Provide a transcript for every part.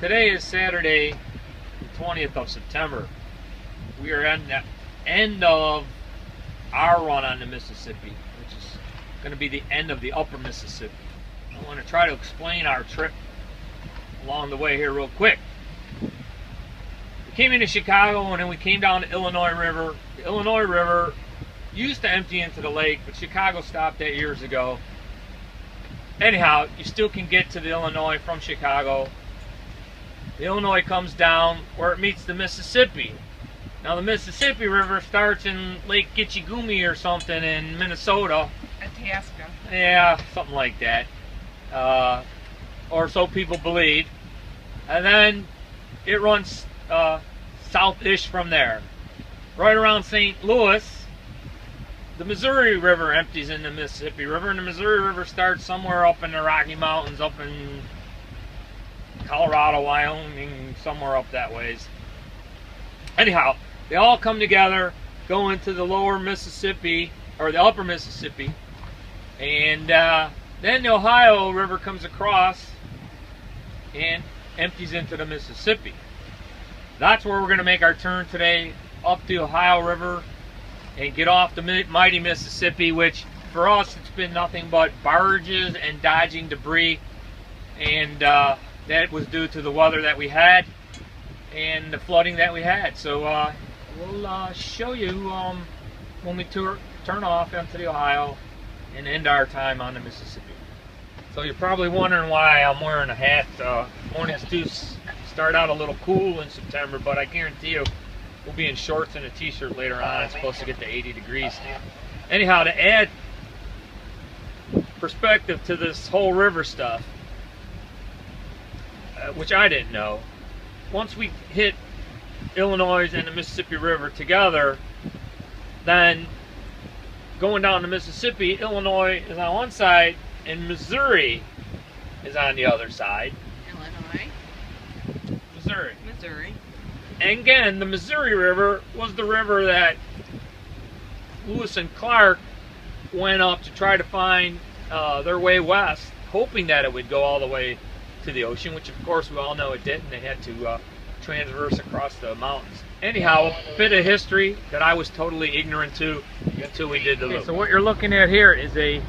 Today is Saturday, the 20th of September. We are at the end of our run on the Mississippi, which is going to be the end of the upper Mississippi. I want to try to explain our trip along the way here real quick. We came into Chicago and then we came down the Illinois River. The Illinois River used to empty into the lake, but Chicago stopped that years ago. Anyhow, you still can get to the Illinois from Chicago. The Illinois comes down where it meets the Mississippi. Now the Mississippi River starts in Lake Gitchigumi or something in Minnesota. Itasca. Yeah, something like that. Or so people believe. And then it runs south-ish from there. Right around St. Louis, the Missouri River empties in the Mississippi River, and the Missouri River starts somewhere up in the Rocky Mountains, up in Colorado, Wyoming, somewhere up that ways. Anyhow, they all come together, go into the lower Mississippi, or the upper Mississippi, and then the Ohio River comes across and empties into the Mississippi. That's where we're going to make our turn today, up the Ohio River, and get off the mighty Mississippi, which for us it's been nothing but barges and dodging debris, and that was due to the weather that we had and the flooding that we had. So we'll show you when we turn off into the Ohio and end our time on the Mississippi. So you're probably wondering why I'm wearing a hat. Mornings do start out a little cool in September, but I guarantee you we'll be in shorts and a t-shirt later on. It's supposed to get to 80 degrees. Anyhow, to add perspective to this whole river stuff, which I didn't know, once we hit Illinois and the Mississippi River together, then going down the Mississippi, Illinois is on one side and Missouri is on the other side. Illinois. Missouri. Missouri. And again, the Missouri River was the river that Lewis and Clark went up to try to find their way west, hoping that it would go all the way to the ocean, which of course we all know it didn't. They had to transverse across the mountains. Anyhow, a bit of history that I was totally ignorant to until we did the loop. So what you're looking at here is a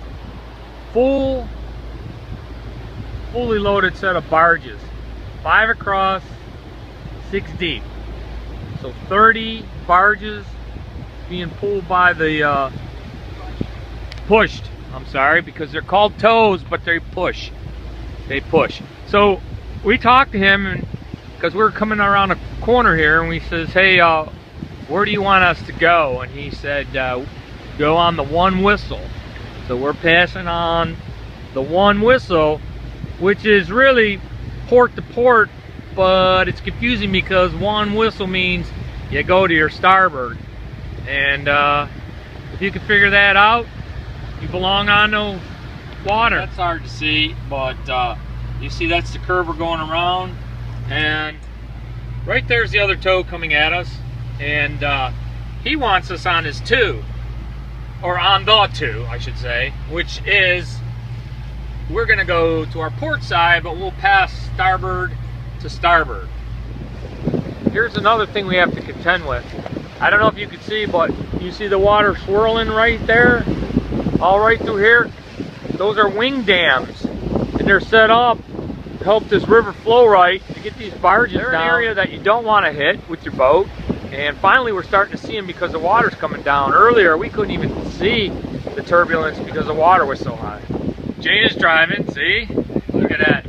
fully loaded set of barges, 5 across, 6 deep. So 30 barges being pulled by the pushed. I'm sorry, because they're called tows, but they push. They push. So we talked to him because we were coming around a corner here, and we says, "Hey, where do you want us to go?" And he said, "Go on the One Whistle." So we're passing on the One Whistle, which is really port to port, but it's confusing because One Whistle means you go to your starboard. And if you can figure that out, you belong on the water. That's hard to see, but you see that's the curve we're going around, and right there's the other tow coming at us, and he wants us on his 2, or on the 2 I should say, which is we're going to go to our port side, but we'll pass starboard to starboard. Here's another thing we have to contend with. I don't know if you can see, but you see the water swirling right there, all right through here? Those are wing dams, and they're set up to help this river flow right, to get these barges down. They're an area that you don't want to hit with your boat, and finally we're starting to see them because the water's coming down. Earlier we couldn't even see the turbulence because the water was so high. Jane is driving, see? Look at that.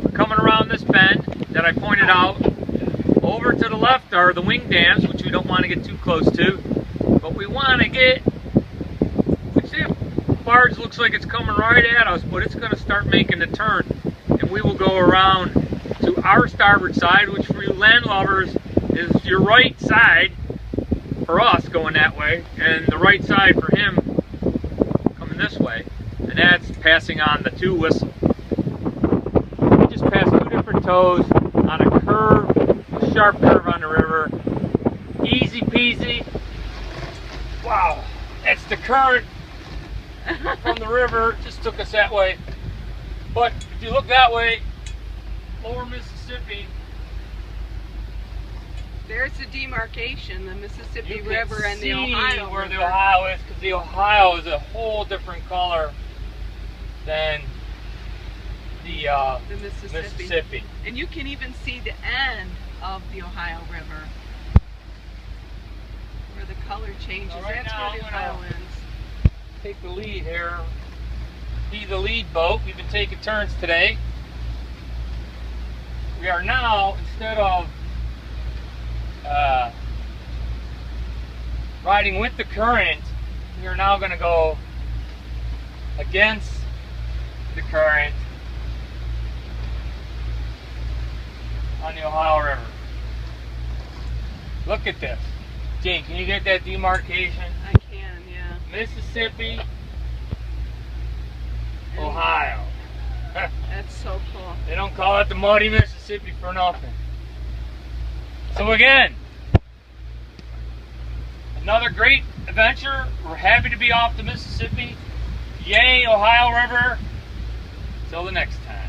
We're coming around this bend that I pointed out. Over to the left are the wing dams, which we don't want to get too close to, but we want to get, see, the barge looks like it's coming right at us, but it's going to start making the turn, and we will go around to our starboard side, which for you land lovers is your right side for us going that way, and the right side for him coming this way, and that's passing on the 2 Whistle. We just passed 2 different tows on a curve, a sharp curve on the river. Easy peasy. Wow, that's the current from the river. Just took us that way. But if you look that way, lower Mississippi, There's the demarcation, the Mississippi you can River and the see Ohio where River. the Ohio is, because the Ohio is a whole different color than the Mississippi. And you can even see the end of the Ohio River, where the color changes. So right That's now, where the I'm Ohio gonna ends. Take the lead here. Be the lead boat. We've been taking turns today. We are now, instead of riding with the current, we are now going to go against the current on the Ohio River. Look at this. Jane, can you get that demarcation? I can, yeah. Mississippi, And Ohio. That's so cool. They don't call it the Muddy Mississippi for nothing. So again, another great adventure. We're happy to be off the Mississippi. Yay, Ohio River. Till the next time.